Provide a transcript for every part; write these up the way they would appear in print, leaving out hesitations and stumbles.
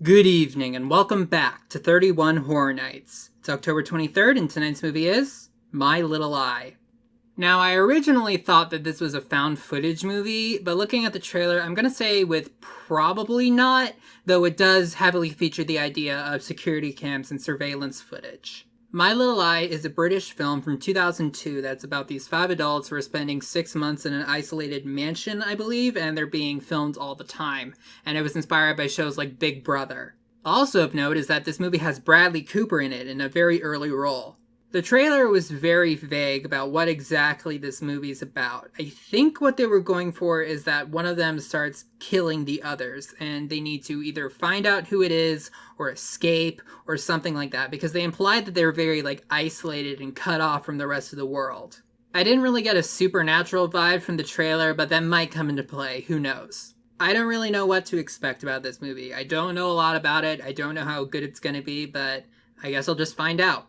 Good evening and welcome back to 31 Horror Nights. It's October 23rd and tonight's movie is My Little Eye. Now, I originally thought that this was a found footage movie, but looking at the trailer, I'm gonna say with probably not, though it does heavily feature the idea of security cams and surveillance footage. My Little Eye is a British film from 2002 that's about these 5 adults who are spending 6 months in an isolated mansion, I believe, and they're being filmed all the time. And it was inspired by shows like Big Brother. Also of note is that this movie has Bradley Cooper in it in a very early role. The trailer was very vague about what exactly this movie is about. I think what they were going for is that one of them starts killing the others, and they need to either find out who it is, or escape, or something like that, because they implied that they were very, isolated and cut off from the rest of the world. I didn't really get a supernatural vibe from the trailer, but that might come into play, who knows. I don't really know what to expect about this movie. I don't know a lot about it, I don't know how good it's gonna be, but I guess I'll just find out.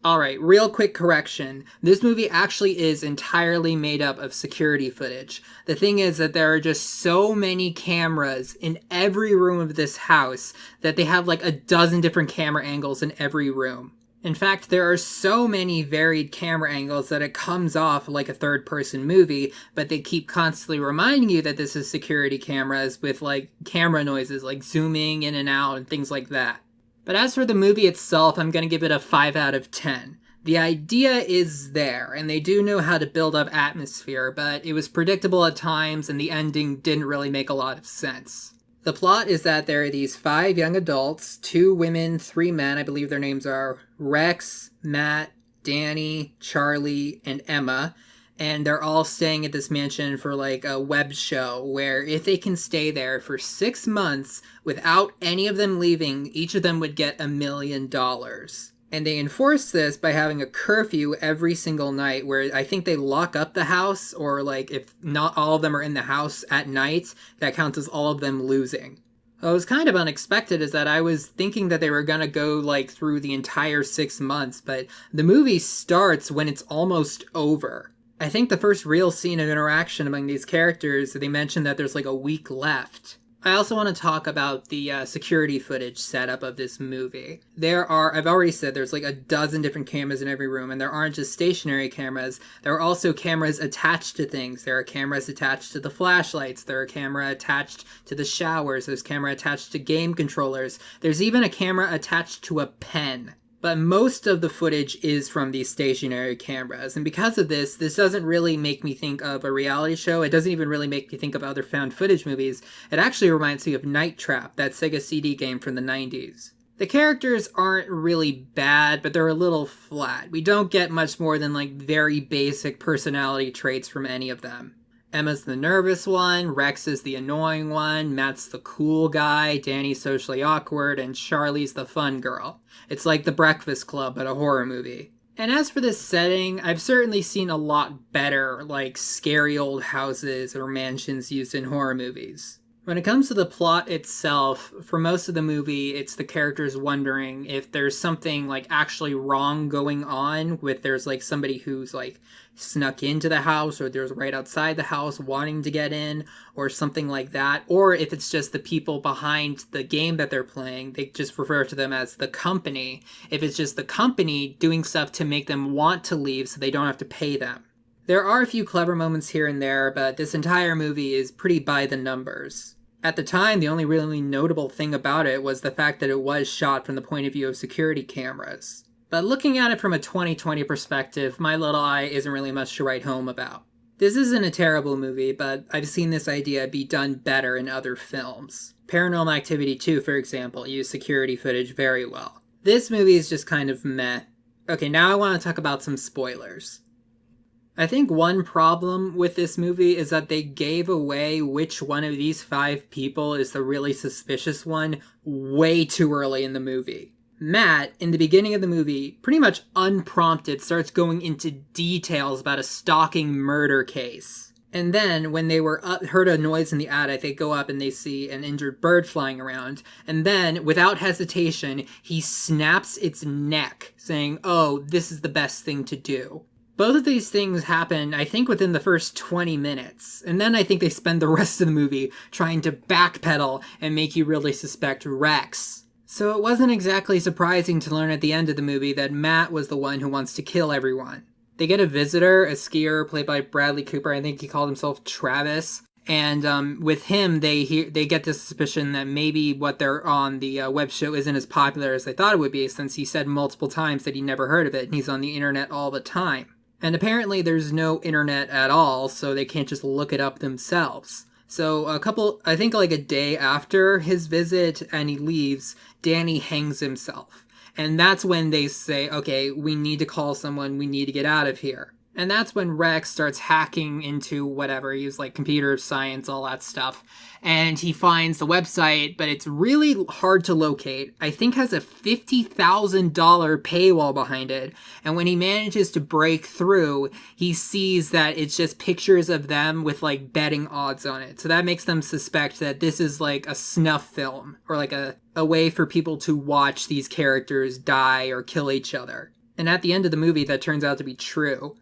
Alright, real quick correction. This movie actually is entirely made up of security footage. The thing is that there are just so many cameras in every room of this house that they have a dozen different camera angles in every room. In fact, there are so many varied camera angles that it comes off like a third-person movie, but they keep constantly reminding you that this is security cameras with camera noises like zooming in and out and things like that. But as for the movie itself, I'm going to give it a 5 out of 10. The idea is there, and they do know how to build up atmosphere, but it was predictable at times, and the ending didn't really make a lot of sense. The plot is that there are these 5 young adults, 2 women, 3 men, I believe their names are Rex, Matt, Danny, Charlie, and Emma, and they're all staying at this mansion for a web show where if they can stay there for 6 months without any of them leaving, each of them would get $1 million. And they enforce this by having a curfew every single night where I think they lock up the house, or if not all of them are in the house at night, that counts as all of them losing. What was kind of unexpected is that I was thinking that they were gonna go through the entire 6 months, but the movie starts when it's almost over. I think the first real scene of interaction among these characters, they mentioned that there's a week left. I also want to talk about the security footage setup of this movie. I've already said there's a dozen different cameras in every room, and there aren't just stationary cameras, there are also cameras attached to things. There are cameras attached to the flashlights, there are cameras attached to the showers, there's camera attached to game controllers, there's even a camera attached to a pen. But most of the footage is from these stationary cameras, and because of this doesn't really make me think of a reality show. It doesn't even really make me think of other found footage movies. It actually reminds me of Night Trap, that Sega CD game from the 90s. The characters aren't really bad, but they're a little flat. We don't get much more than very basic personality traits from any of them. Emma's the nervous one, Rex is the annoying one, Matt's the cool guy, Danny's socially awkward, and Charlie's the fun girl. It's like The Breakfast Club, but a horror movie. And as for this setting, I've certainly seen a lot better, scary old houses or mansions used in horror movies. When it comes to the plot itself, for most of the movie, it's the characters wondering if there's something actually wrong going on, there's somebody who's snuck into the house, or there's right outside the house wanting to get in, or something like that, or if it's just the people behind the game that they're playing. They just refer to them as the company. If it's just the company doing stuff to make them want to leave so they don't have to pay them. There are a few clever moments here and there, but this entire movie is pretty by the numbers. At the time, the only really notable thing about it was the fact that it was shot from the point of view of security cameras. But looking at it from a 2020 perspective, My Little Eye isn't really much to write home about. This isn't a terrible movie, but I've seen this idea be done better in other films. Paranormal Activity 2, for example, used security footage very well. This movie is just kind of meh. Okay, now I want to talk about some spoilers. I think one problem with this movie is that they gave away which one of these 5 people is the really suspicious one way too early in the movie. Matt, in the beginning of the movie, pretty much unprompted, starts going into details about a stalking murder case. And then, when they heard a noise in the attic, they go up and they see an injured bird flying around. And then, without hesitation, he snaps its neck, saying, "Oh, this is the best thing to do." Both of these things happen, I think, within the first 20 minutes. And then I think they spend the rest of the movie trying to backpedal and make you really suspect Rex. So it wasn't exactly surprising to learn at the end of the movie that Matt was the one who wants to kill everyone. They get a visitor, a skier played by Bradley Cooper. I think he called himself Travis. And with him, they get the suspicion that maybe what they're on the web show isn't as popular as they thought it would be, since he said multiple times that he never heard of it, and he's on the internet all the time. And apparently there's no internet at all, so they can't just look it up themselves. So I think like a day after his visit and he leaves, Danny hangs himself. And that's when they say, okay, we need to call someone, we need to get out of here. And that's when Rex starts hacking into whatever. He was like computer science, all that stuff. And he finds the website, but it's really hard to locate. I think has a $50,000 paywall behind it. And when he manages to break through, he sees that it's just pictures of them with like betting odds on it. So that makes them suspect that this is like a snuff film or like a way for people to watch these characters die or kill each other. And at the end of the movie, that turns out to be true.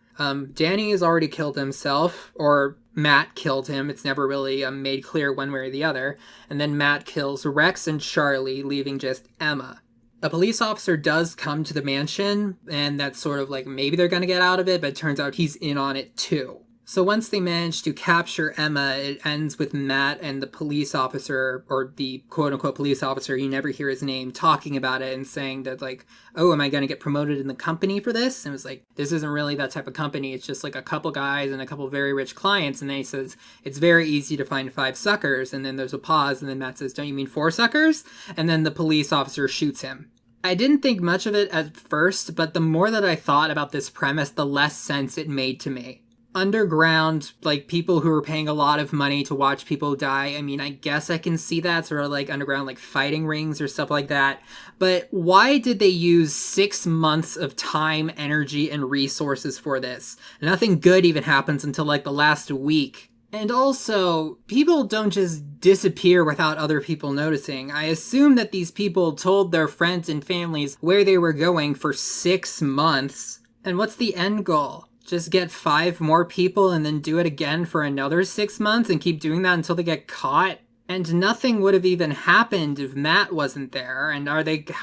Danny has already killed himself, or Matt killed him. It's never really made clear one way or the other. And then Matt kills Rex and Charlie, leaving just Emma. A police officer does come to the mansion, and that's sort of like maybe they're going to get out of it, but it turns out he's in on it too. So once they manage to capture Emma, it ends with Matt and the police officer, or the quote-unquote police officer, you never hear his name, talking about it and saying that like, oh, am I going to get promoted in the company for this? And it was like, this isn't really that type of company. It's just like a couple guys and a couple very rich clients. And then he says, it's very easy to find 5 suckers. And then there's a pause. And then Matt says, don't you mean 4 suckers? And then the police officer shoots him. I didn't think much of it at first, but the more that I thought about this premise, the less sense it made to me. Underground, like people who are paying a lot of money to watch people die, I mean, I guess I can see that, sort of like underground, like fighting rings or stuff like that. But why did they use 6 months of time, energy, and resources for this? Nothing good even happens until like the last week. And also, people don't just disappear without other people noticing. I assume that these people told their friends and families where they were going for 6 months. And what's the end goal? Just get 5 more people and then do it again for another 6 months and keep doing that until they get caught? And nothing would have even happened if Matt wasn't there. And how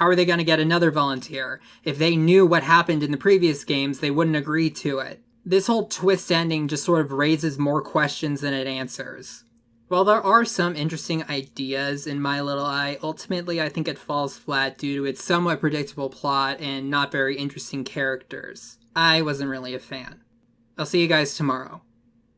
are they going to get another volunteer? If they knew what happened in the previous games, they wouldn't agree to it. This whole twist ending just sort of raises more questions than it answers. While there are some interesting ideas in My Little Eye, ultimately I think it falls flat due to its somewhat predictable plot and not very interesting characters. I wasn't really a fan. I'll see you guys tomorrow.